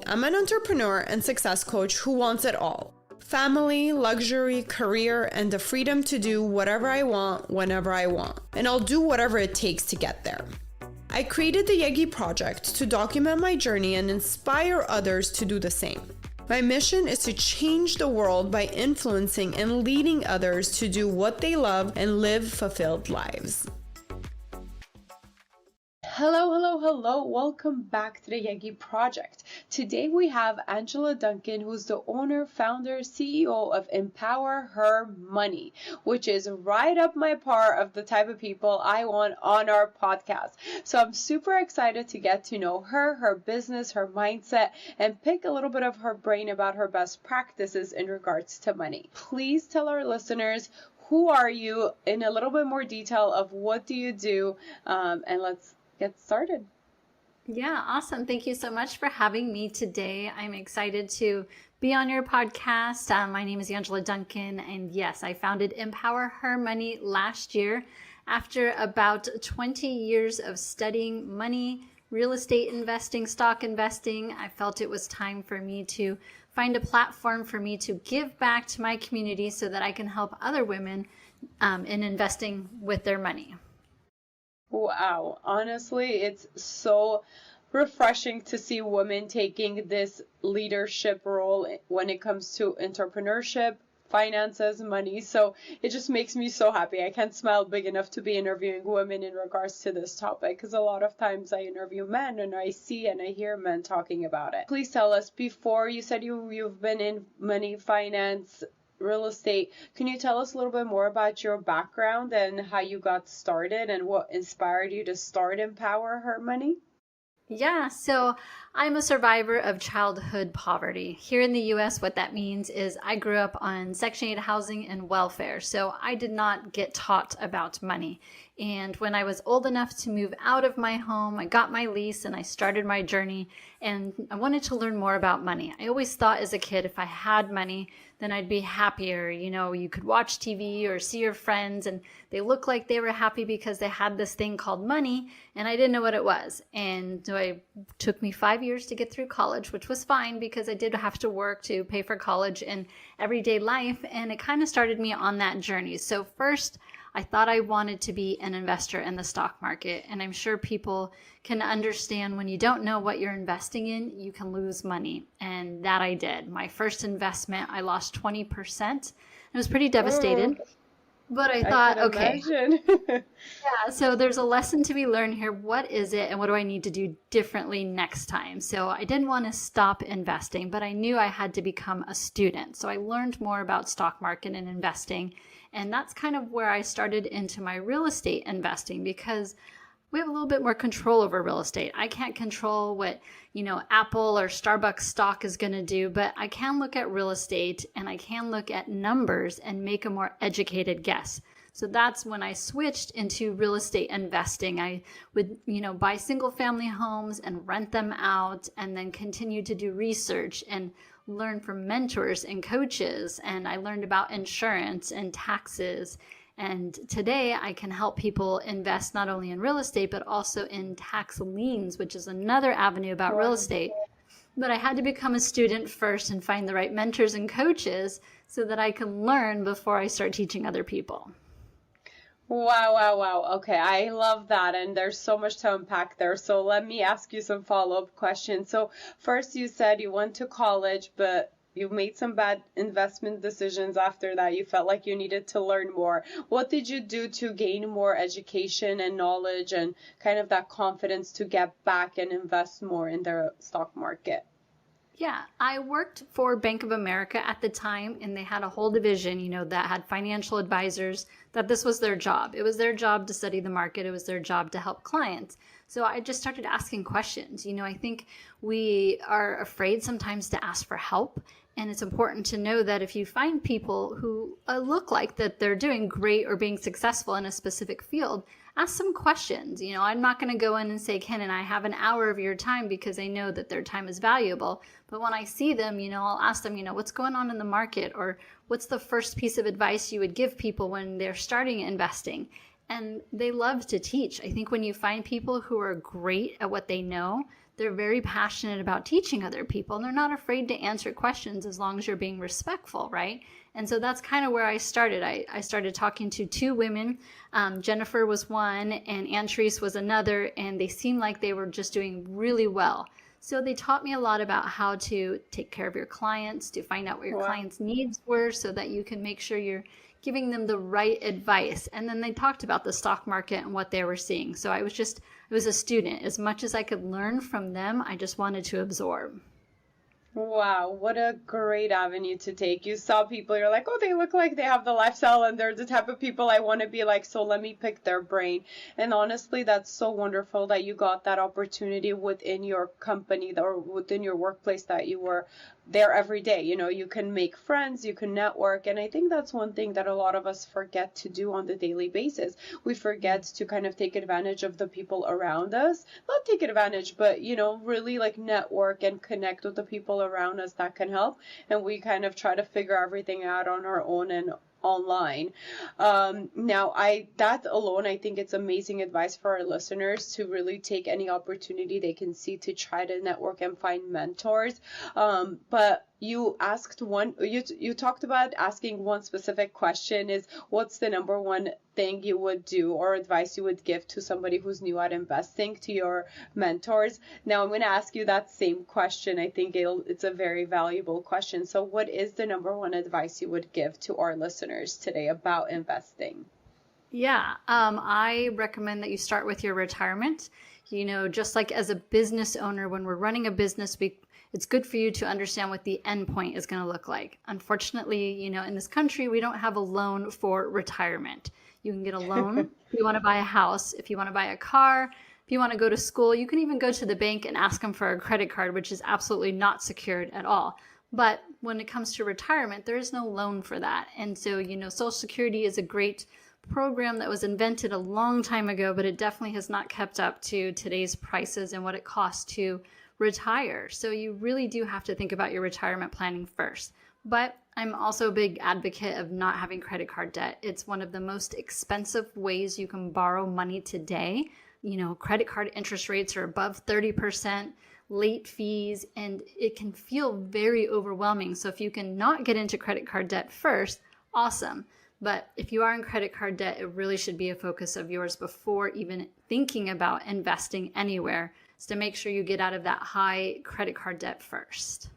I'm an entrepreneur and success coach who wants it all. Family, luxury, career, and the freedom to do whatever I want, whenever I want. And I'll do whatever it takes to get there. I created the Yaggy project to document my journey and inspire others to do the same. My mission is to change the world by influencing and leading others to do what they love and live fulfilled lives. Hello. Welcome back to the Yaggy project. Today we have Angela Duncan, who's the owner, founder, CEO of Empower Her Money, which is right up my par of the type of people I want on our podcast. So I'm super excited to get to know her, her business, her mindset, and pick a little bit of her brain about her best practices in regards to money. Please tell our listeners, who are you, in a little bit more detail of what do you do, and let's get started. Yeah, awesome. Thank you so much for having me today. I'm excited to be on your podcast. My name is Angela Duncan, and yes, I founded Empower Her Money last year after about 20 years of studying money, real estate investing, stock investing. I felt it was time for me to find a platform for me to give back to my community so that I can help other women in investing with their money. Wow, honestly, it's so refreshing to see women taking this leadership role when it comes to entrepreneurship, finances, money. So it just makes me so happy. I can't smile big enough to be interviewing women in regards to this topic, because a lot of times I interview men and I see and I hear men talking about it. Please tell us, before you said you've been in money, finance, real estate, can you tell us a little bit more about your background and how you got started and what inspired you to start Empower Her Money? Yeah, so I'm a survivor of childhood poverty. Here in the US, what that means is I grew up on Section 8 housing and welfare, so I did not get taught about money. And when I was old enough to move out of my home, I got my lease and I started my journey, and I wanted to learn more about money. I always thought as a kid, if I had money, then I'd be happier. You know, you could watch TV or see your friends and they look like they were happy because they had this thing called money, and I didn't know what it was. And so it took me 5 years to get through college, which was fine because I did have to work to pay for college and everyday life, and it kind of started me on that journey. So first, I thought I wanted to be an investor in the stock market, and I'm sure people can understand when you don't know what you're investing in, you can lose money, and that I did. My first investment, I lost 20%. I was pretty devastated, but I thought, okay, yeah, so there's a lesson to be learned here. What is it, and what do I need to do differently next time? So I didn't want to stop investing, but I knew I had to become a student. So I learned more about stock market and investing. And that's kind of where I started into my real estate investing, because we have a little bit more control over real estate. I can't control what, Apple or Starbucks stock is going to do, but I can look at real estate and I can look at numbers and make a more educated guess. So that's when I switched into real estate investing. I would, buy single family homes and rent them out, and then continue to do research and learn from mentors and coaches. And I learned about insurance and taxes. And today I can help people invest not only in real estate, but also in tax liens, which is another avenue about real estate. But I had to become a student first and find the right mentors and coaches so that I can learn before I start teaching other people. Wow. Okay, I love that. And there's so much to unpack there. So let me ask you some follow-up questions. So first, you said you went to college, but you made some bad investment decisions after that. You felt like you needed to learn more. What did you do to gain more education and knowledge and kind of that confidence to get back and invest more in the stock market? Yeah, I worked for Bank of America at the time, and they had a whole division, that had financial advisors, that this was their job. It was their job to study the market. It was their job to help clients. So I just started asking questions. I think we are afraid sometimes to ask for help. And it's important to know that if you find people who look like that they're doing great or being successful in a specific field, ask some questions. I'm not going to go in and say, Ken and I have an hour of your time, because I know that their time is valuable. But when I see them, I'll ask them, what's going on in the market, or what's the first piece of advice you would give people when they're starting investing? And they love to teach. I think when you find people who are great at what they know, they're very passionate about teaching other people, and they're not afraid to answer questions as long as you're being respectful, right? And so that's kind of where I started. I started talking to two women. Jennifer was one and Ann Therese was another, and they seemed like they were just doing really well. So they taught me a lot about how to take care of your clients, to find out what your clients' needs were so that you can make sure you're giving them the right advice. And then they talked about the stock market and what they were seeing. So I was a student. As much as I could learn from them, I just wanted to absorb. Wow, what a great avenue to take. You saw people, you're like, oh, they look like they have the lifestyle and they're the type of people I want to be like, so let me pick their brain. And honestly, that's so wonderful that you got that opportunity within your company or within your workplace, that you were there every day. You know, you can make friends, you can network. And I think that's one thing that a lot of us forget to do on the daily basis. We forget to kind of take advantage of the people around us. Not take advantage, but, you know, really like network and connect with the people around us that can help. And we kind of try to figure everything out on our own and online. That alone, I think it's amazing advice for our listeners to really take any opportunity they can see to try to network and find mentors. But you talked about asking one specific question, is what's the number one thing you would do or advice you would give to somebody who's new at investing, to your mentors? Now I'm going to ask you that same question. I think it's a very valuable question. So what is the number one advice you would give to our listeners today about investing? Yeah, I recommend that you start with your retirement. You know, just like as a business owner, when we're running a business, it's good for you to understand what the end point is going to look like. Unfortunately, you know, in this country, we don't have a loan for retirement. You can get a loan if you want to buy a house, if you want to buy a car, if you want to go to school. You can even go to the bank and ask them for a credit card, which is absolutely not secured at all. But when it comes to retirement, there is no loan for that. And so, you know, Social Security is a great program that was invented a long time ago, but it definitely has not kept up to today's prices and what it costs to retire. So you really do have to think about your retirement planning first. But I'm also a big advocate of not having credit card debt. It's one of the most expensive ways you can borrow money today. You know, credit card interest rates are above 30%, late fees, and it can feel very overwhelming. So if you can not get into credit card debt first, awesome. But if you are in credit card debt, it really should be a focus of yours before even thinking about investing anywhere, is to make sure you get out of that high credit card debt first.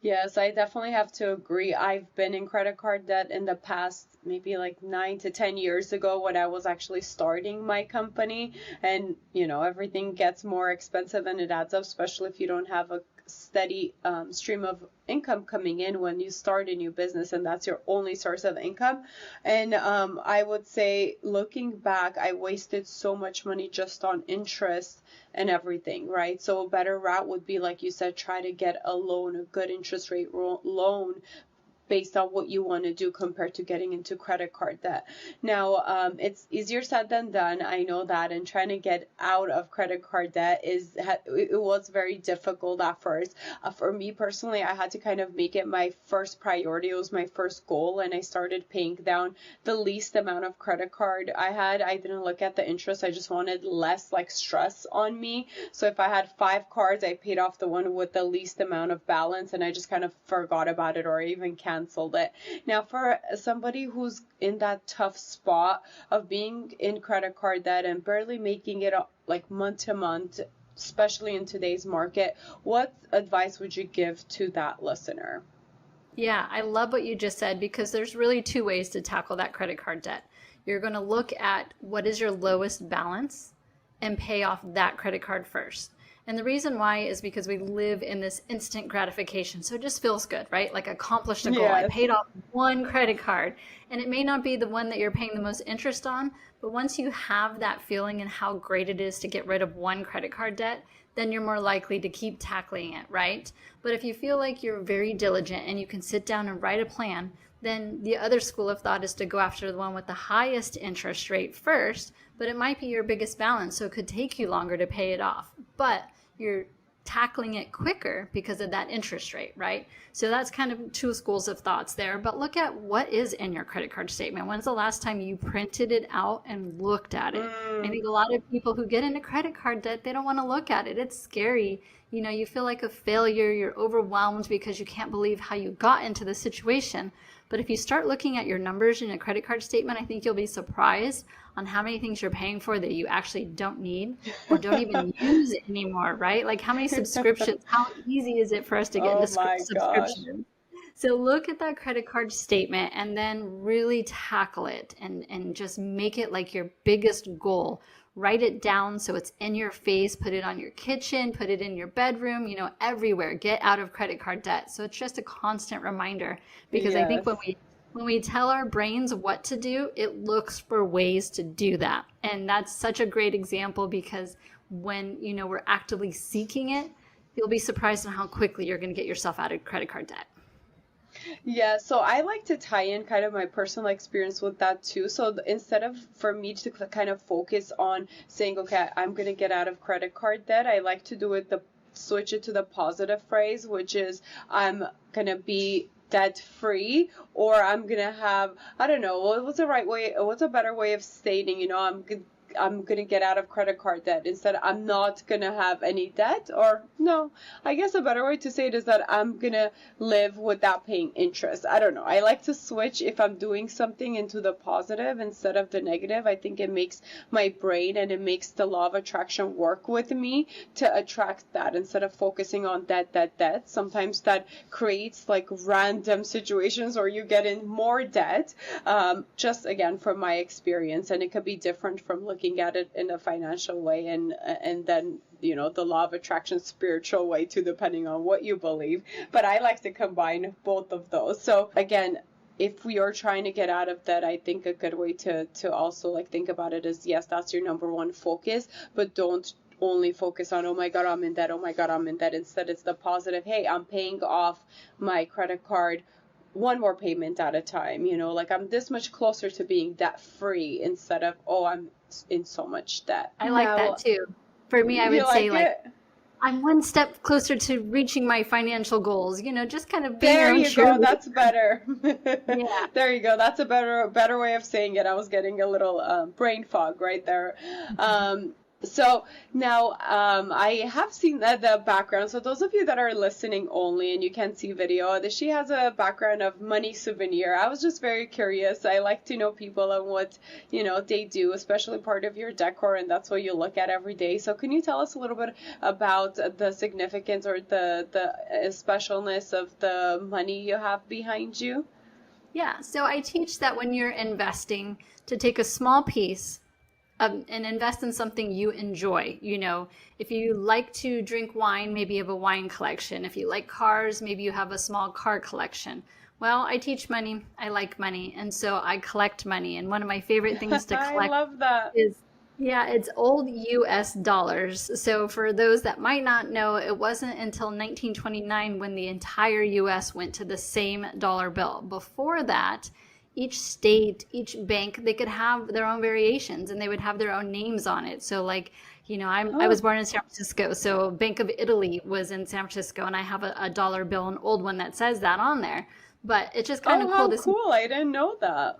Yes, I definitely have to agree. I've been in credit card debt in the past, maybe like 9 to 10 years ago, when I was actually starting my company. And, you know, everything gets more expensive and it adds up, especially if you don't have a steady stream of income coming in when you start a new business and that's your only source of income. And I would say, looking back, I wasted so much money just on interest and everything, right? So a better route would be, like you said, try to get a loan, a good interest rate loan, based on what you want to do compared to getting into credit card debt. Now, it's easier said than done. I know that, and trying to get out of credit card debt it was very difficult at first. For me personally, I had to kind of make it my first priority. It was my first goal, and I started paying down the least amount of credit card I had. I didn't look at the interest. I just wanted less like stress on me. So if I had 5 cards, I paid off the one with the least amount of balance, and I just kind of forgot about it or even canceled it. Now, for somebody who's in that tough spot of being in credit card debt and barely making it like month to month, especially in today's market, what advice would you give to that listener? Yeah, I love what you just said, because there's really 2 ways to tackle that credit card debt. You're going to look at what is your lowest balance and pay off that credit card first. And the reason why is because we live in this instant gratification. So it just feels good, right? Like accomplished a goal. Yes. I paid off one credit card, and it may not be the one that you're paying the most interest on, but once you have that feeling and how great it is to get rid of one credit card debt, then you're more likely to keep tackling it, right? But if you feel like you're very diligent and you can sit down and write a plan, then the other school of thought is to go after the one with the highest interest rate first, but it might be your biggest balance, so it could take you longer to pay it off. But you're tackling it quicker because of that interest rate, right? So that's kind of two schools of thoughts there. But look at what is in your credit card statement. When's the last time you printed it out and looked at it? I think a lot of people who get into credit card debt, they don't want to look at it. It's scary. You feel like a failure. You're overwhelmed because you can't believe how you got into the situation. But if you start looking at your numbers in a credit card statement, I think you'll be surprised on how many things you're paying for that you actually don't need or don't even use anymore, right? Like how many subscriptions, how easy is it for us to get into subscriptions? So look at that credit card statement and then really tackle it and just make it like your biggest goal. Write it down so it's in your face, put it on your kitchen, put it in your bedroom, everywhere. Get out of credit card debt. So it's just a constant reminder because I think when we tell our brains what to do, it looks for ways to do that. And that's such a great example because when, we're actively seeking it, you'll be surprised on how quickly you're going to get yourself out of credit card debt. Yeah, so I like to tie in kind of my personal experience with that too. So instead of for me to kind of focus on saying, okay, I'm going to get out of credit card debt, I like to do it switch it to the positive phrase, which is I'm going to be debt free, or I'm going to have, I don't know, what's a better way of stating, I'm going to get out of credit card debt instead I'm not going to have any debt. Or no, I guess a better way to say it is that I'm going to live without paying interest. I don't know. I like to switch if I'm doing something into the positive instead of the negative. I think it makes my brain and it makes the law of attraction work with me to attract that instead of focusing on debt. Sometimes that creates like random situations or you get in more debt, just again from my experience. And it could be different from looking at it in a financial way and then the law of attraction spiritual way too, depending on what you believe. But I like to combine both of those. So again, if we are trying to get out of that, I think a good way to also like think about it is, yes, that's your number one focus, but don't only focus on, oh my God, I'm in debt. Oh my God, I'm in debt. Instead, it's the positive. Hey, I'm paying off my credit card one more payment at a time, like I'm this much closer to being debt free instead of, oh, I'm in so much debt. I like that too. For me, I would say I'm one step closer to reaching my financial goals, just kind of being there you go. That's better. Yeah. There you go. That's a better way of saying it. I was getting a little brain fog right there. So now I have seen the background. So those of you that are listening only and you can't see video, she has a background of money souvenir. I was just very curious. I like to know people and what they do, especially part of your decor, and that's what you look at every day. So can you tell us a little bit about the significance or the specialness of the money you have behind you? Yeah. So I teach that when you're investing, to take a small piece and invest in something you enjoy. If you like to drink wine, maybe you have a wine collection. If you like cars, maybe you have a small car collection. Well, I teach money. I like money. And so I collect money. And one of my favorite things to collect I love that. it's old US dollars. So for those that might not know, it wasn't until 1929 when the entire US went to the same dollar bill. Before that, each state, each bank, they could have their own variations and they would have their own names on it. So like, I was born in San Francisco. So Bank of Italy was in San Francisco and I have a dollar bill, an old one that says that on there. But it's just kind of cool to see. Cool. I didn't know that.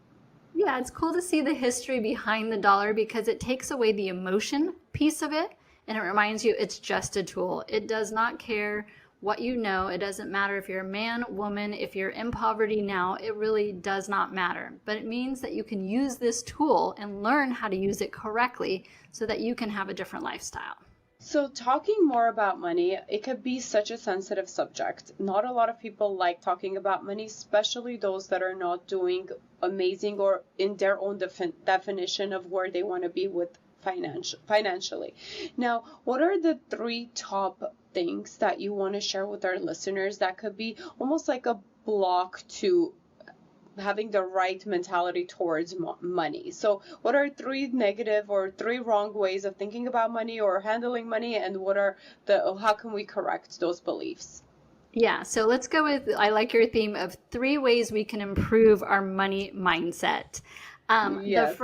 Yeah, it's cool to see the history behind the dollar because it takes away the emotion piece of it and it reminds you it's just a tool. It does not care what you know. It doesn't matter if you're a man, woman, if you're in poverty now, it really does not matter. But it means that you can use this tool and learn how to use it correctly so that you can have a different lifestyle. So talking more about money, it could be such a sensitive subject. Not a lot of people like talking about money, especially those that are not doing amazing or in their own definition of where they want to be with financially. Now, what are the 3 top things that you want to share with our listeners that could be almost like a block to having the right mentality towards money? So what are 3 negative or 3 wrong ways of thinking about money or handling money, and how can we correct those beliefs? Yeah, so let's go with, I like your theme of 3 ways we can improve our money mindset. Yes.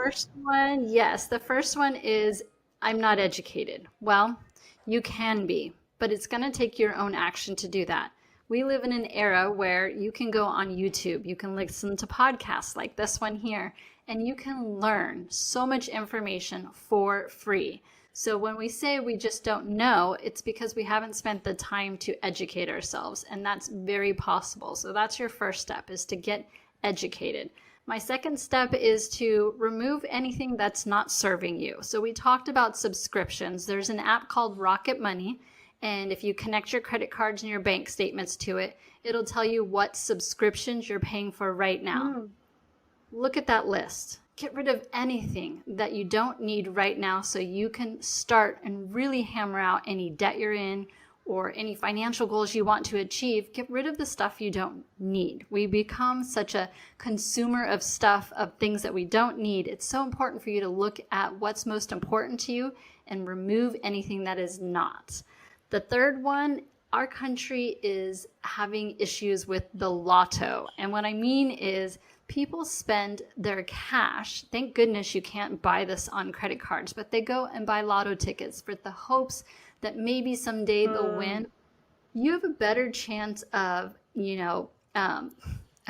The first one is, I'm not educated. Well, you can be. but it's going to take your own action to do that. We live in an era where you can go on YouTube, you can listen to podcasts like this one here, and you can learn so much information for free. So when we say we just don't know, it's because we haven't spent the time to educate ourselves, and that's very possible. So that's your first step, is to get educated. My second step is to remove anything that's not serving you. So we talked about subscriptions. There's an app called Rocket Money, and if you connect your credit cards and your bank statements to it, it'll tell you what subscriptions you're paying for right now. Look at that list. Get rid of anything that you don't need right now so you can start and really hammer out any debt you're in or any financial goals you want to achieve. Get rid of the stuff you don't need. We become such a consumer of stuff, of things that we don't need. It's so important for you to look at what's most important to you and remove anything that is not. The third one, our country is having issues with the lotto. And what I mean is people spend their cash. Thank goodness you can't buy this on credit cards, but they go and buy lotto tickets for the hopes that maybe someday they'll win. You have a better chance of,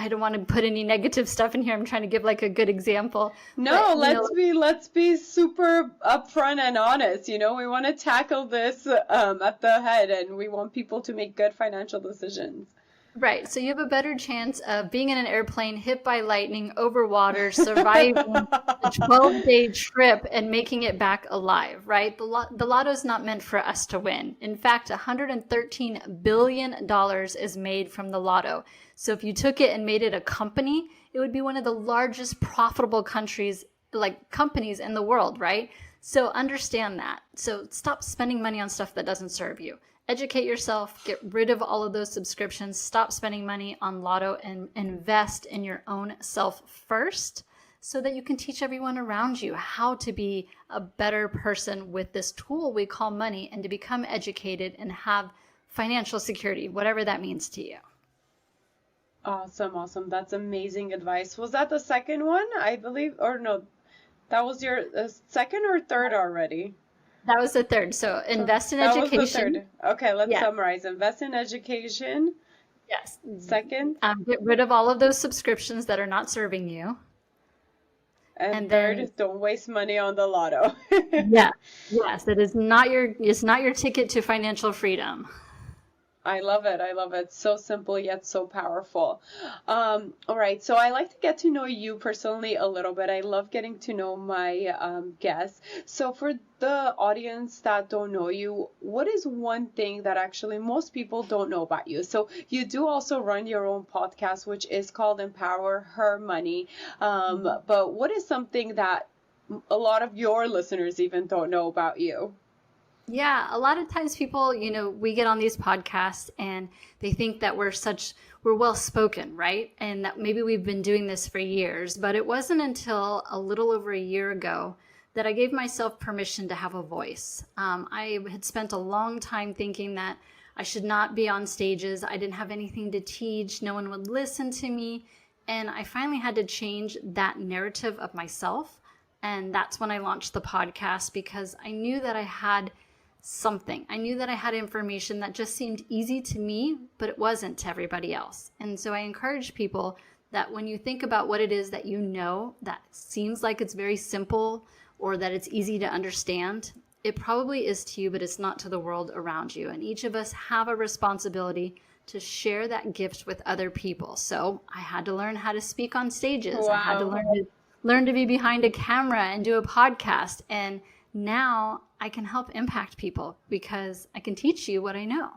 I don't want to put any negative stuff in here. I'm trying to give like a good example. No, but, let's be super upfront and honest. We want to tackle this at the head, and we want people to make good financial decisions. Right. So you have a better chance of being in an airplane, hit by lightning, over water, surviving a 12-day trip and making it back alive, right? The lotto is not meant for us to win. In fact, $113 billion is made from the lotto. So if you took it and made it a company, it would be one of the largest profitable companies in the world, right? So understand that. So stop spending money on stuff that doesn't serve you. Educate yourself, get rid of all of those subscriptions, stop spending money on lotto, and invest in your own self first so that you can teach everyone around you how to be a better person with this tool we call money and to become educated and have financial security, whatever that means to you. Awesome. That's amazing advice. Was that the second one, I believe? Or no, that was your second or third already? That was the third. So invest in education. That was the third. Okay, let's summarize. Invest in education. Yes. Second. Get rid of all of those subscriptions that are not serving you. And third, don't waste money on the lotto. Yes, it's not your ticket to financial freedom. I love it. So simple yet so powerful. All right. So I like to get to know you personally a little bit. I love getting to know my guests. So for the audience that don't know you, what is one thing that actually most people don't know about you? So you do also run your own podcast, which is called Empower Her Money. But what is something that a lot of your listeners even don't know about you? Yeah, a lot of times people, we get on these podcasts and they think that we're well spoken, right? And that maybe we've been doing this for years, but it wasn't until a little over a year ago that I gave myself permission to have a voice. I had spent a long time thinking that I should not be on stages. I didn't have anything to teach. No one would listen to me. And I finally had to change that narrative of myself. And that's when I launched the podcast, because I knew that I had something. I knew that I had information that just seemed easy to me, but it wasn't to everybody else. And so I encourage people that when you think about what it is that that seems like it's very simple or that it's easy to understand, it probably is to you, but it's not to the world around you. And each of us have a responsibility to share that gift with other people. So I had to learn how to speak on stages. Wow. I had to learn to be behind a camera and do a podcast. And now I can help impact people because I can teach you what I know.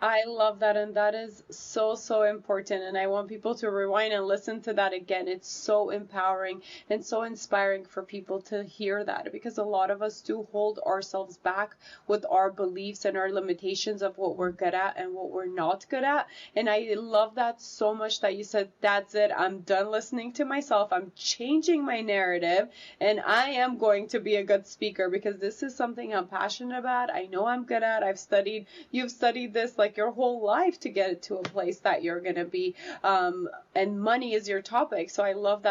I love that, and that is so, so important, and I want people to rewind and listen to that again. It's so empowering and so inspiring for people to hear that, because a lot of us do hold ourselves back with our beliefs and our limitations of what we're good at and what we're not good at. And I love that so much that you said, that's it, I'm done listening to myself, I'm changing my narrative, and I am going to be a good speaker because this is something I'm passionate about. I know I'm good at. You've studied this like your whole life to get to a place that you're going to be, and money is your topic. So I love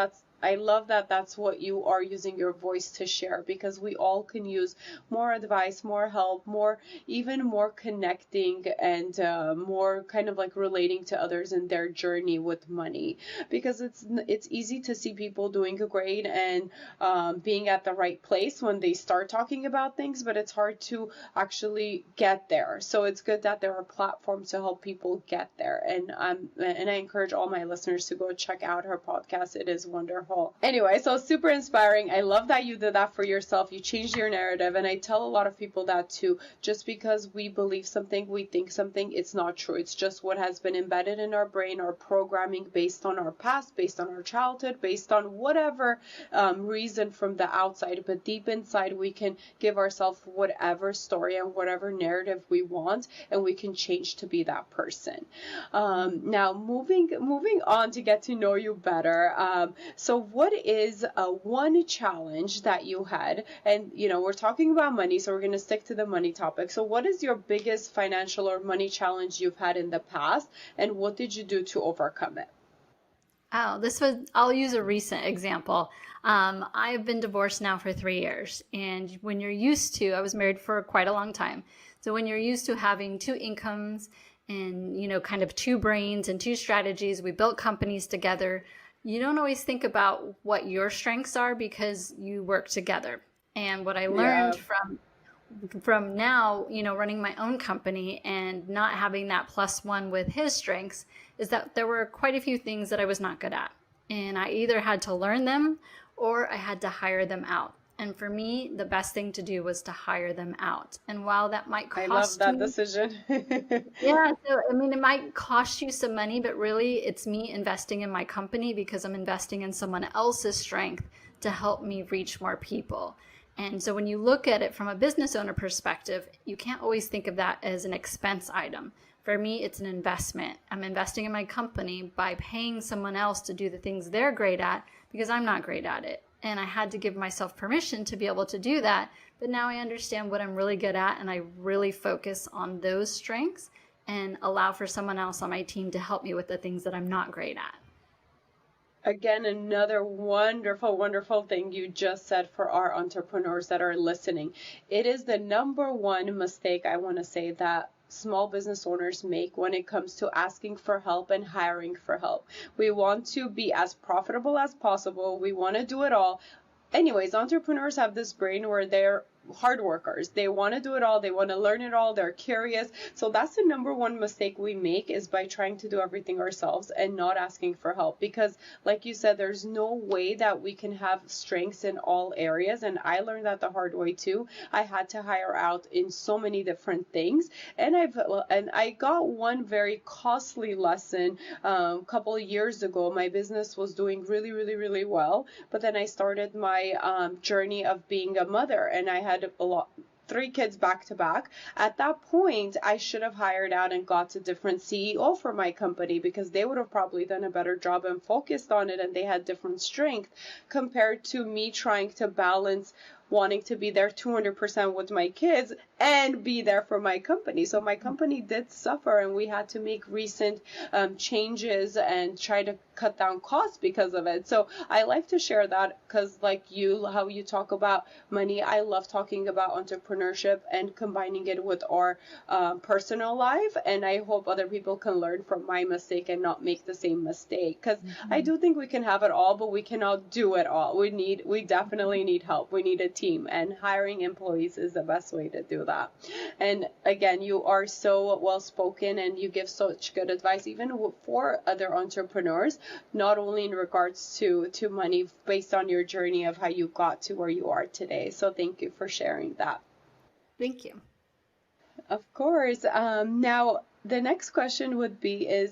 I love that that's what you are using your voice to share, because we all can use more advice, more help, even more connecting, and more kind of like relating to others in their journey with money, because it's easy to see people doing great and being at the right place when they start talking about things, but it's hard to actually get there. So it's good that there are platforms to help people get there. And I encourage all my listeners to go check out her podcast. It is wonderful. Anyway, so super inspiring. I love that you did that for yourself. You changed your narrative. And I tell a lot of people that too. Just because we believe something, we think something, it's not true. It's just what has been embedded in our brain, our programming based on our past, based on our childhood, based on whatever reason from the outside. But deep inside, we can give ourselves whatever story and whatever narrative we want, and we can change to be that person. Now, moving on to get to know you better. So what is one challenge that you had? And, we're talking about money, so we're going to stick to the money topic. So what is your biggest financial or money challenge you've had in the past, and what did you do to overcome it? Oh, I'll use a recent example. I've been divorced now for 3 years. And when you're used to, I was married for quite a long time. So when you're used to having two incomes and, kind of two brains and two strategies, we built companies together. You don't always think about what your strengths are because you work together. And what I learned from now, running my own company and not having that plus one with his strengths, is that there were quite a few things that I was not good at. And I either had to learn them or I had to hire them out. And for me, the best thing to do was to hire them out. And while that might cost I love that decision. Yeah, so it might cost you some money, but really it's me investing in my company because I'm investing in someone else's strength to help me reach more people. And so when you look at it from a business owner perspective, you can't always think of that as an expense item. For me, it's an investment. I'm investing in my company by paying someone else to do the things they're great at because I'm not great at it. And I had to give myself permission to be able to do that. But now I understand what I'm really good at, and I really focus on those strengths and allow for someone else on my team to help me with the things that I'm not great at. Again, another wonderful, wonderful thing you just said for our entrepreneurs that are listening. It is the number one mistake, I want to say, that small business owners make when it comes to asking for help and hiring for help. We want to be as profitable as possible. We want to do it all. Anyways, entrepreneurs have this brain where they're hard workers. They want to do it all. They want to learn it all. They're curious. So that's the number one mistake we make, is by trying to do everything ourselves and not asking for help. Because like you said, there's no way that we can have strengths in all areas. And I learned that the hard way too. I had to hire out in so many different things. And I got one very costly lesson a couple of years ago. My business was doing really, really, really well. But then I started my journey of being a mother, and I had 3 kids back to back. At that point, I should have hired out and got a different CEO for my company, because they would have probably done a better job and focused on it, and they had different strength compared to me trying to balance wanting to be there 200% with my kids and be there for my company. So my company did suffer, and we had to make recent changes and try to cut down costs because of it. So I like to share that because, like you, how you talk about money, I love talking about entrepreneurship and combining it with our personal life. And I hope other people can learn from my mistake and not make the same mistake, because I do think we can have it all, but we cannot do it all. We definitely need help. We need a team, and hiring employees is the best way to do that. And again, you are so well spoken and you give such good advice, even for other entrepreneurs, not only in regards to money, based on your journey of how you got to where you are today. So thank you for sharing that. Thank you. Of course. Now the next question would be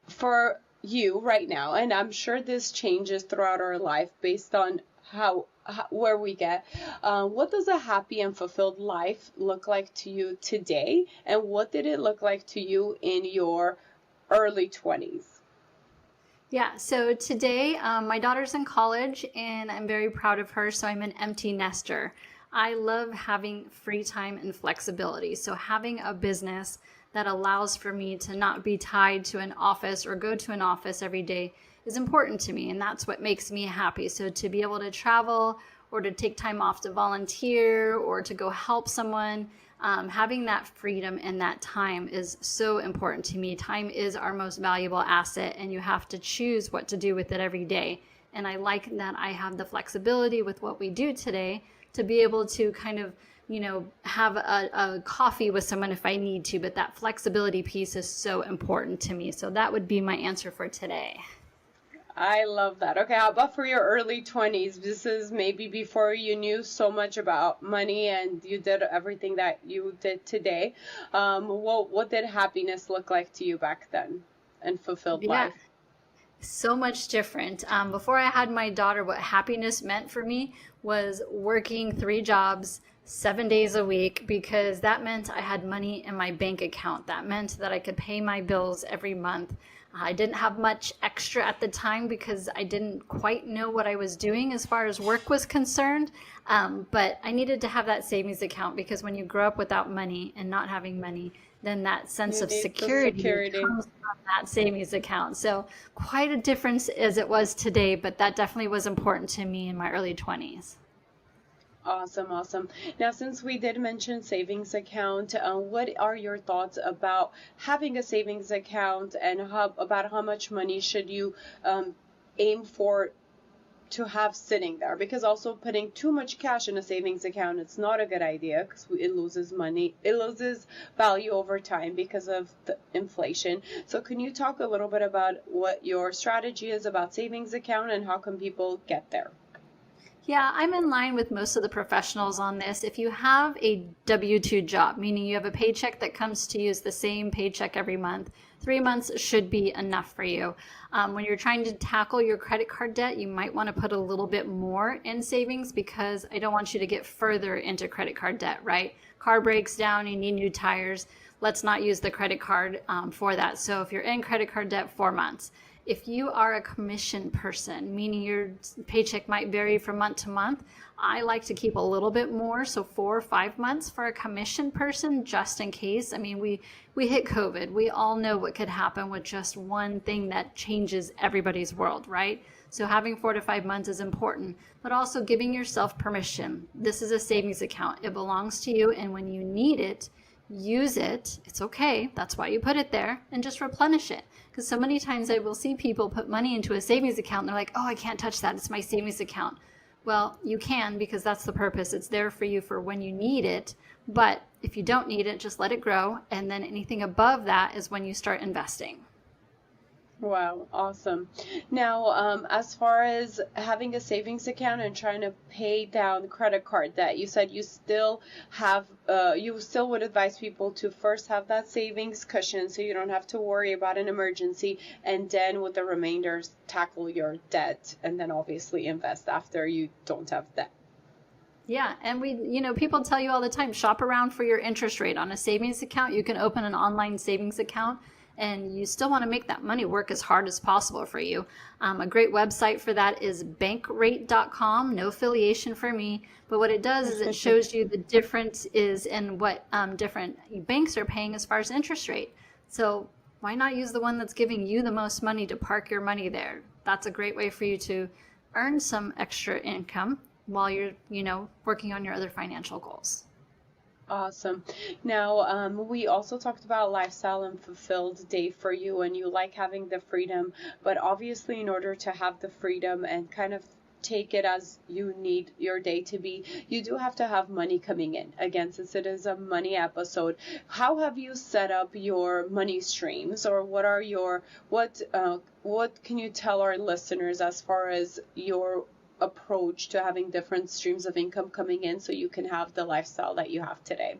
for you right now, and I'm sure this changes throughout our life based on where we get. What does a happy and fulfilled life look like to you today? And what did it look like to you in your early 20s? Yeah, so today my daughter's in college and I'm very proud of her. So I'm an empty nester. I love having free time and flexibility. So having a business that allows for me to not be tied to an office or go to an office every day is important to me, and that's what makes me happy. So to be able to travel or to take time off to volunteer or to go help someone, having that freedom and that time is so important to me. Time is our most valuable asset, and you have to choose what to do with it every day. And I like that I have the flexibility with what we do today to be able to kind of, have a coffee with someone if I need to, but that flexibility piece is so important to me. So that would be my answer for today. I love that. Okay, how about for your early 20s? This is maybe before you knew so much about money and you did everything that you did today. What did happiness look like to you back then and fulfilled life? So much different. Before I had my daughter, what happiness meant for me was working 3 jobs, 7 days a week, because that meant I had money in my bank account. That meant that I could pay my bills every month. I didn't have much extra at the time because I didn't quite know what I was doing as far as work was concerned. But I needed to have that savings account, because when you grow up without money and not having money, then that sense of security comes from that savings account. So quite a difference as it was today, but that definitely was important to me in my early 20s. Awesome. Now, since we did mention savings account, what are your thoughts about having a savings account, and about how much money should you aim for to have sitting there? Because also putting too much cash in a savings account, it's not a good idea, because it loses money. It loses value over time because of the inflation. So can you talk a little bit about what your strategy is about savings account and how can people get there? Yeah, I'm in line with most of the professionals on this. If you have a W-2 job, meaning you have a paycheck that comes to you as the same paycheck every month, 3 months should be enough for you. When you're trying to tackle your credit card debt, you might want to put a little bit more in savings, because I don't want you to get further into credit card debt, right? Car breaks down, you need new tires. Let's not use the credit card for that. So if you're in credit card debt, 4 months. If you are a commission person, meaning your paycheck might vary from month to month, I like to keep a little bit more, so 4 or 5 months for a commission person, just in case. I mean, we hit COVID. We all know what could happen with just one thing that changes everybody's world, right? So having 4 to 5 months is important, but also giving yourself permission. This is a savings account. It belongs to you, and when you need it, use it. It's okay. That's why you put it there, and just replenish it. Because so many times I will see people put money into a savings account and they're like, oh, I can't touch that. It's my savings account. Well, you can, because that's the purpose. It's there for you for when you need it. But if you don't need it, just let it grow. And then anything above that is when you start investing. Wow, awesome. Now, as far as having a savings account and trying to pay down credit card debt, you said you still would advise people to first have that savings cushion so you don't have to worry about an emergency, and then with the remainders, tackle your debt, and then obviously invest after you don't have debt. Yeah, and people tell you all the time, shop around for your interest rate. On a savings account, you can open an online savings account, and you still want to make that money work as hard as possible for you. A great website for that is bankrate.com. No affiliation for me, but what it does is it shows you the difference is in what different banks are paying as far as interest rate. So why not use the one that's giving you the most money to park your money there? That's a great way for you to earn some extra income while you're, working on your other financial goals. Awesome. Now, we also talked about lifestyle and fulfilled day for you, and you like having the freedom, but obviously in order to have the freedom and kind of take it as you need your day to be, you do have to have money coming in. Again, since it is a money episode, how have you set up your money streams, or what can you tell our listeners as far as your approach to having different streams of income coming in so you can have the lifestyle that you have today?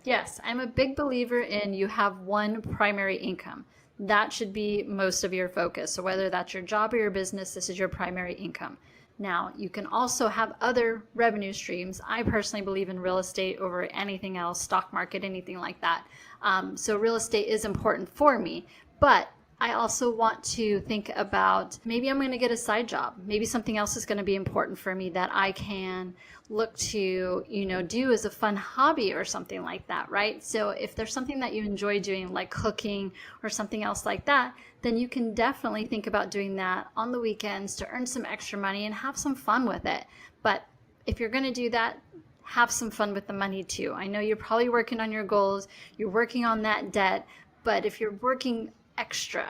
Yes, I'm a big believer in you have one primary income. That should be most of your focus. So whether that's your job or your business, this is your primary income. Now, you can also have other revenue streams. I personally believe in real estate over anything else, stock market, anything like that. So real estate is important for me, but I also want to think about maybe I'm going to get a side job. Maybe something else is going to be important for me that I can look to, do as a fun hobby or something like that, right? So if there's something that you enjoy doing, like cooking or something else like that, then you can definitely think about doing that on the weekends to earn some extra money and have some fun with it. But if you're going to do that, have some fun with the money too. I know you're probably working on your goals, you're working on that debt, but if you're working extra,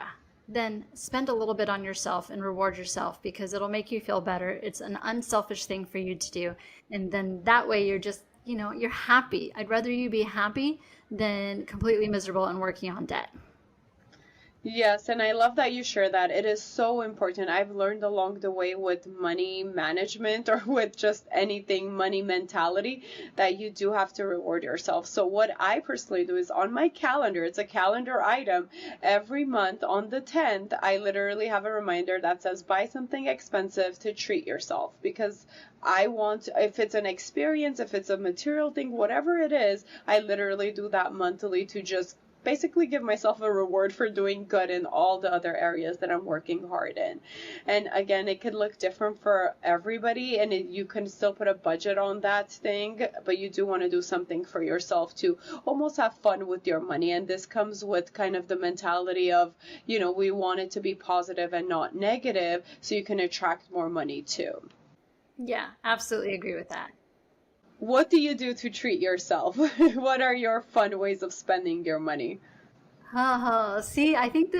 then spend a little bit on yourself and reward yourself because it'll make you feel better. It's an unselfish thing for you to do. And then that way you're just, you're happy. I'd rather you be happy than completely miserable and working on debt. Yes, and I love that you share that. It is so important. I've learned along the way with money management or with just anything money mentality that you do have to reward yourself. So what I personally do is on my calendar, it's a calendar item. Every month on the 10th, I literally have a reminder that says buy something expensive to treat yourself because I want, if it's an experience, if it's a material thing, whatever it is, I literally do that monthly to just basically give myself a reward for doing good in all the other areas that I'm working hard in. And again, it could look different for everybody, and you can still put a budget on that thing, but you do want to do something for yourself to almost have fun with your money. And this comes with kind of the mentality of, we want it to be positive and not negative, so you can attract more money too. Yeah, absolutely agree with that. What do you do to treat yourself? What are your fun ways of spending your money? See, I think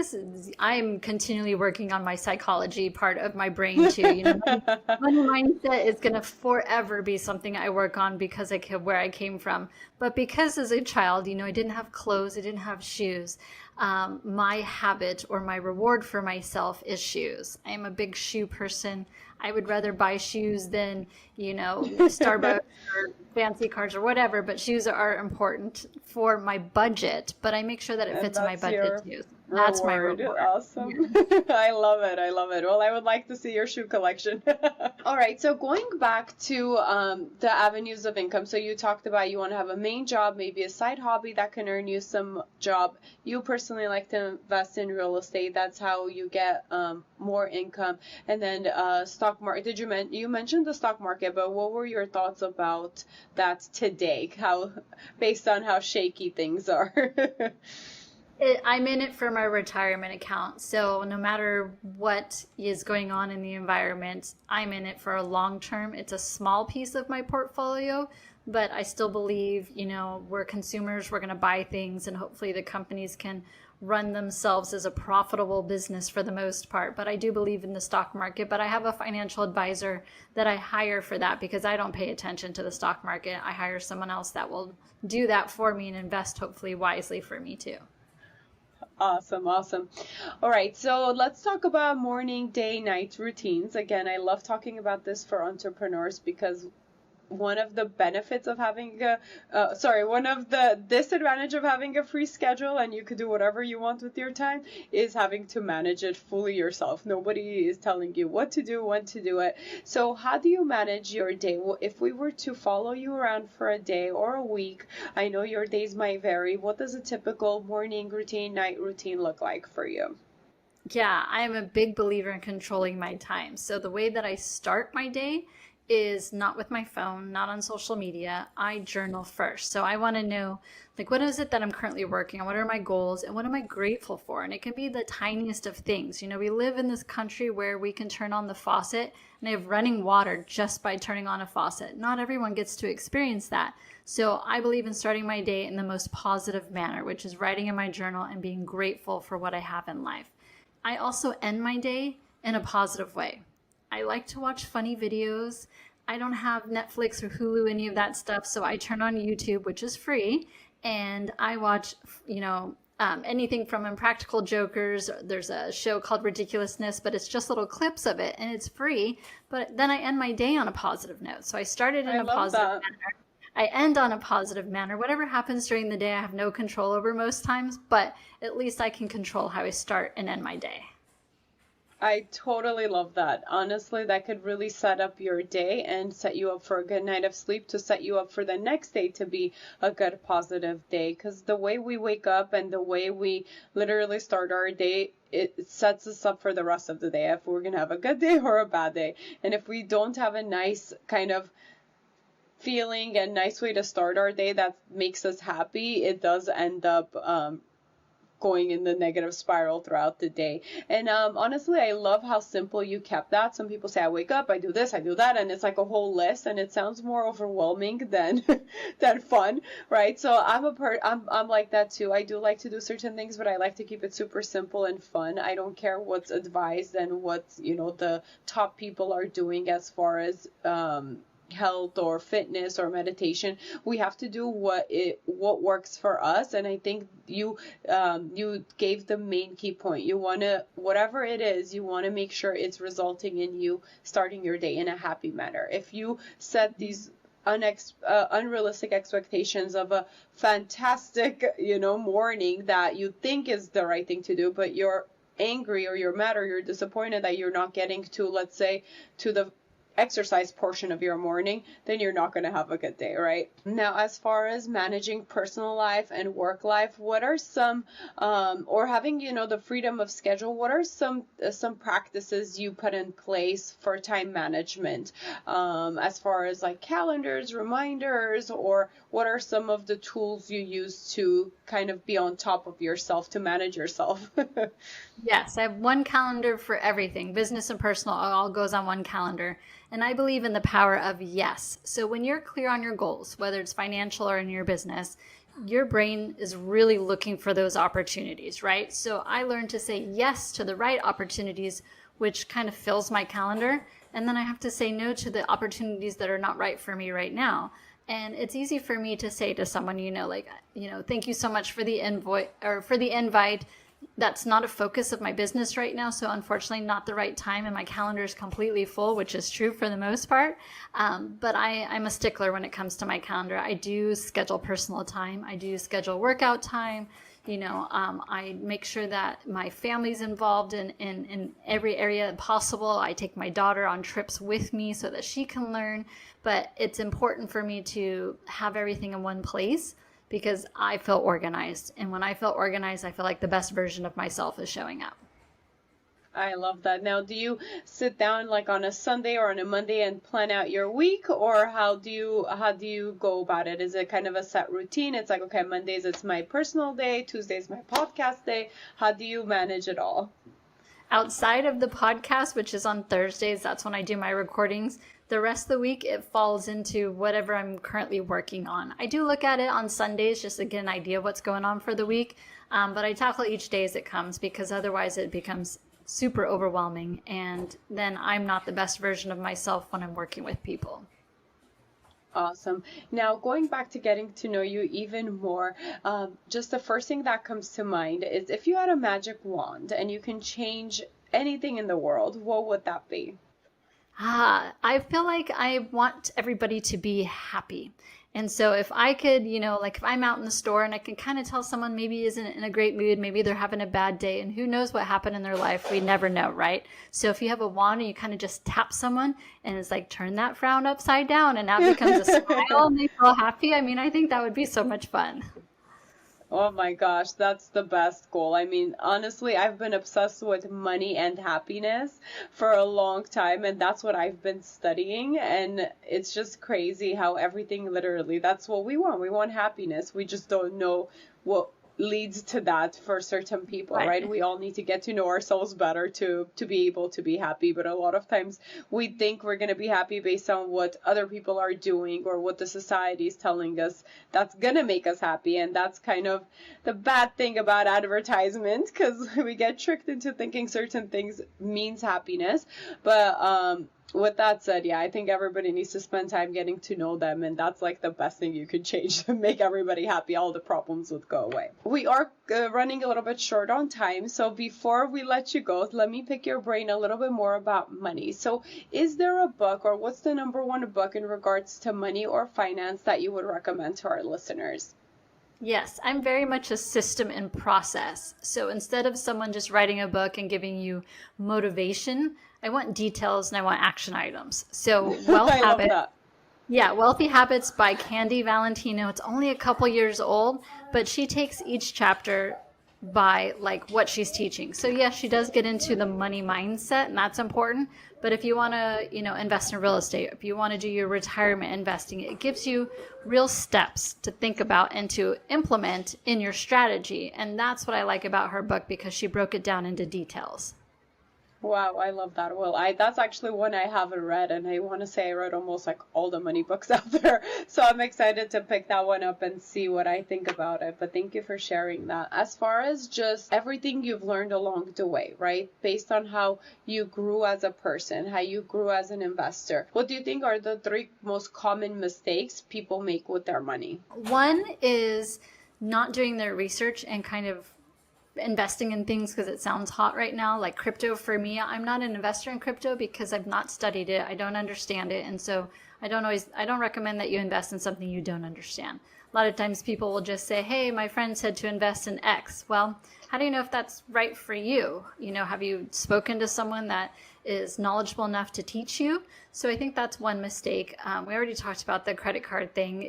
I'm continually working on my psychology part of my brain too. Money mindset is going to forever be something I work on because where I came from. But because as a child, I didn't have clothes, I didn't have shoes. My habit or my reward for myself is shoes. I am a big shoe person. I would rather buy shoes than, Starbucks or fancy cars or whatever, but shoes are important for my budget, but I make sure that it fits in my budget too. That's my reward. Awesome. Yeah. I love it. I love it. Well, I would like to see your shoe collection. All right. So going back to the avenues of income. So you talked about you want to have a main job, maybe a side hobby that can earn you some job. You personally like to invest in real estate. That's how you get more income. And then stock market. You mentioned the stock market, but what were your thoughts about that today? Based on how shaky things are? I'm in it for my retirement account. So no matter what is going on in the environment, I'm in it for a long term. It's a small piece of my portfolio, but I still believe, we're consumers, we're going to buy things, and hopefully the companies can run themselves as a profitable business for the most part. But I do believe in the stock market, but I have a financial advisor that I hire for that because I don't pay attention to the stock market. I hire someone else that will do that for me and invest hopefully wisely for me too. Awesome. All right. So let's talk about morning, day, night routines. Again, I love talking about this for entrepreneurs because one of the benefits of having one of the disadvantage of having a free schedule and you could do whatever you want with your time is having to manage it fully yourself. Nobody is telling you what to do, when to do it. So how do you manage your day? Well, if we were to follow you around for a day or a week, I know your days might vary. What does a typical morning routine, night routine look like for you? Yeah, I am a big believer in controlling my time. So the way that I start my day is not with my phone, not on social media. I journal first. So I want to know, what is it that I'm currently working on? What are my goals? And what am I grateful for? And it can be the tiniest of things. We live in this country where we can turn on the faucet and have running water just by turning on a faucet. Not everyone gets to experience that. So I believe in starting my day in the most positive manner, which is writing in my journal and being grateful for what I have in life. I also end my day in a positive way. I like to watch funny videos. I don't have Netflix or Hulu, any of that stuff. So I turn on YouTube, which is free, and I watch, anything from Impractical Jokers. There's a show called Ridiculousness, but it's just little clips of it and it's free. But then I end my day on a positive note. So I started in a positive manner. I end on a positive manner. Whatever happens during the day, I have no control over most times, but at least I can control how I start and end my day. I totally love that. Honestly, that could really set up your day and set you up for a good night of sleep, to set you up for the next day to be a good, positive day. Because the way we wake up and the way we literally start our day, it sets us up for the rest of the day, if we're going to have a good day or a bad day. And if we don't have a nice kind of feeling and nice way to start our day that makes us happy, it does end up going in the negative spiral throughout the day. And honestly, I love how simple you kept that. Some people say, I wake up, I do this, I do that, and it's like a whole list, and it sounds more overwhelming than than fun, right? So I'm like that too. I do like to do certain things, but I like to keep it super simple and fun. I don't care what's advised and what, the top people are doing as far as health or fitness or meditation. We have to do what works for us. And I think you gave the main key point. You want to, whatever it is, you want to make sure it's resulting in you starting your day in a happy manner. If you set these unrealistic expectations of a fantastic morning that you think is the right thing to do, but you're angry or you're mad or you're disappointed that you're not getting to, let's say, to the exercise portion of your morning, then you're not going to have a good day, right? Now, as far as managing personal life and work life, what are some or having the freedom of schedule, what are some practices you put in place for time management, as far as like calendars, reminders, or what are some of the tools you use to kind of be on top of yourself, to manage yourself? Yes, I have one calendar for everything. Business and personal all goes on one calendar. And I believe in the power of yes. So when you're clear on your goals, whether it's financial or in your business, your brain is really looking for those opportunities, right? So I learned to say yes to the right opportunities, which kind of fills my calendar. And then I have to say no to the opportunities that are not right for me right now. And it's easy for me to say to someone, thank you so much for the invite. That's not a focus of my business right now. So unfortunately, not the right time, and my calendar is completely full, which is true for the most part. But I'm a stickler when it comes to my calendar. I do schedule personal time. I do schedule workout time. I make sure that my family's involved in every area possible. I take my daughter on trips with me so that she can learn. But it's important for me to have everything in one place, because I feel organized. And when I feel organized, I feel like the best version of myself is showing up. I love that. Now, do you sit down like on a Sunday or on a Monday and plan out your week, or how do you go about it? Is it kind of a set routine? It's like, okay, Mondays it's my personal day, Tuesdays my podcast day. How do you manage it all? Outside of the podcast, which is on Thursdays, that's when I do my recordings. The rest of the week, it falls into whatever I'm currently working on. I do look at it on Sundays just to get an idea of what's going on for the week. But I tackle each day as it comes, because otherwise it becomes super overwhelming. And then I'm not the best version of myself when I'm working with people. Awesome. Now, going back to getting to know you even more, just the first thing that comes to mind is, if you had a magic wand and you can change anything in the world, what would that be? I feel like I want everybody to be happy. And so if I could, if I'm out in the store and I can kind of tell someone maybe isn't in a great mood, maybe they're having a bad day, and who knows what happened in their life, we never know, right? So if you have a wand and you kind of just tap someone and it's like, turn that frown upside down, and now it becomes a smile and they feel happy. I mean, I think that would be so much fun. Oh my gosh, that's the best goal. I mean, honestly, I've been obsessed with money and happiness for a long time, and that's what I've been studying. And it's just crazy how everything, literally, that's what we want. We want happiness. We just don't know what leads to that for certain people, right? We all need to get to know ourselves better to be able to be happy. But a lot of times we think we're going to be happy based on what other people are doing or what the society is telling us that's going to make us happy. And that's kind of the bad thing about advertisement, because we get tricked into thinking certain things means happiness. But with that said, yeah, I think everybody needs to spend time getting to know them, and that's like the best thing you could change to make everybody happy. All the problems would go away. We are running a little bit short on time, so before we let you go, let me pick your brain a little bit more about money. So is there a book, or what's the number one book in regards to money or finance that you would recommend to our listeners? Yes, I'm very much a system and process. So instead of someone just writing a book and giving you motivation, I want details and I want action items. So Wealth I love Habits. that. Yeah, Wealthy Habits by Candy Valentino. It's only a couple years old, but she takes each chapter by like what she's teaching. So yes, she does get into the money mindset, and that's important. But if you want to, invest in real estate, if you want to do your retirement investing, it gives you real steps to think about and to implement in your strategy. And that's what I like about her book, because she broke it down into details. Wow, I love that. Well, that's actually one I haven't read, and I want to say I read almost like all the money books out there. So I'm excited to pick that one up and see what I think about it. But thank you for sharing that. As far as just everything you've learned along the way, right? Based on how you grew as a person, how you grew as an investor, what do you think are the 3 most common mistakes people make with their money? One is not doing their research and kind of investing in things because it sounds hot right now, like crypto. For me, I'm not an investor in crypto because I've not studied it. I don't understand it. And so I don't recommend that you invest in something you don't understand. A lot of times people will just say, hey, my friend said to invest in X. Well, how do you know if that's right for you? Have you spoken to someone that is knowledgeable enough to teach you? So I think that's one mistake. We already talked about the credit card thing.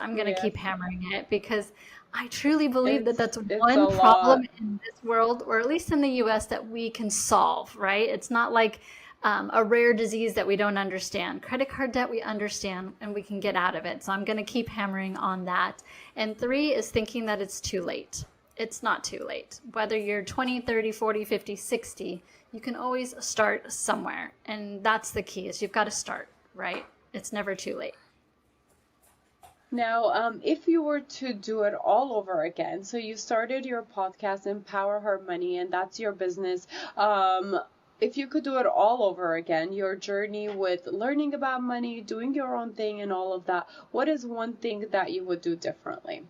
I'm going to keep hammering it because I truly believe that that's one problem in this world, or at least in the US, that we can solve, right? It's not like a rare disease that we don't understand. Credit card debt, we understand and we can get out of it. So I'm going to keep hammering on that. And 3 is thinking that it's too late. It's not too late. Whether you're 20, 30, 40, 50, 60, you can always start somewhere. And that's the key, is you've got to start, right? It's never too late. Now, if you were to do it all over again, so you started your podcast, Empower Her Money, and that's your business. If you could do it all over again, your journey with learning about money, doing your own thing and all of that, what is one thing that you would do differently?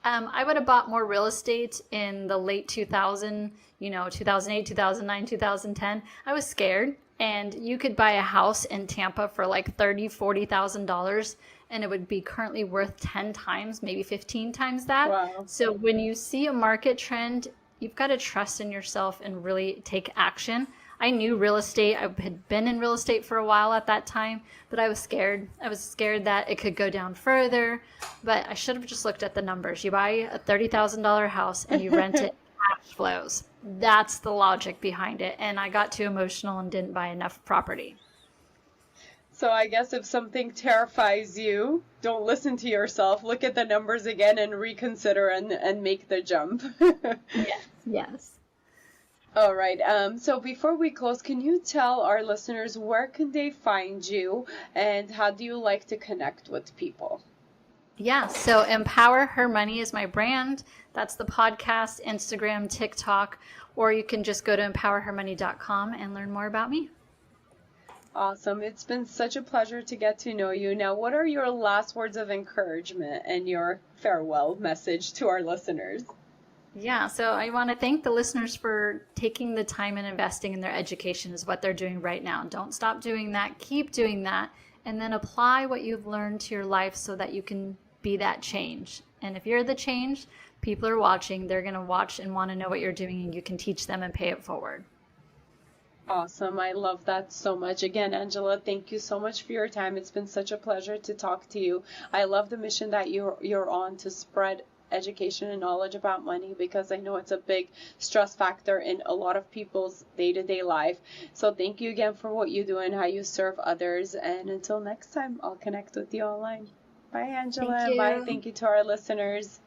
I would have bought more real estate in the late 2008, 2009, 2010. I was scared, and you could buy a house in Tampa for like $30,000, $40,000, and it would be currently worth 10 times, maybe 15 times that. Wow. So when you see a market trend, you've got to trust in yourself and really take action. I knew real estate. I had been in real estate for a while at that time, but I was scared. I was scared that it could go down further, but I should have just looked at the numbers. You buy a $30,000 house and you rent it, cash flows. That's the logic behind it. And I got too emotional and didn't buy enough property. So I guess if something terrifies you, don't listen to yourself. Look at the numbers again and reconsider and make the jump. Yes. All right. So before we close, can you tell our listeners where can they find you and how do you like to connect with people? Yeah. So Empower Her Money is my brand. That's the podcast, Instagram, TikTok, or you can just go to empowerhermoney.com and learn more about me. Awesome. It's been such a pleasure to get to know you. Now, what are your last words of encouragement and your farewell message to our listeners? Yeah, so I want to thank the listeners for taking the time and investing in their education is what they're doing right now. Don't stop doing that. Keep doing that. And then apply what you've learned to your life so that you can be that change. And if you're the change, people are watching. They're going to watch and want to know what you're doing, and you can teach them and pay it forward. Awesome. I love that so much. Again, Angela, thank you so much for your time. It's been such a pleasure to talk to you. I love the mission that you're on to spread education and knowledge about money, because I know it's a big stress factor in a lot of people's day-to-day life. So thank you again for what you do and how you serve others. And until next time, I'll connect with you online. Bye, Angela. Thank you. Bye. Thank you to our listeners.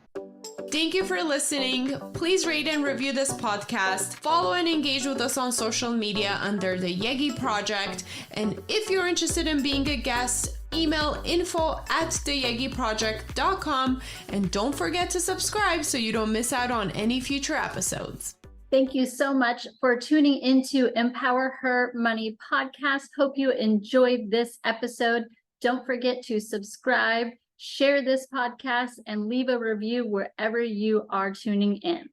Thank you for listening. Please rate and review this podcast. Follow and engage with us on social media under the Yaggy Project. And if you're interested in being a guest, email info@theyaggyproject.com. And don't forget to subscribe so you don't miss out on any future episodes. Thank you so much for tuning into Empower Her Money podcast. Hope you enjoyed this episode. Don't forget to subscribe, share this podcast, and leave a review wherever you are tuning in.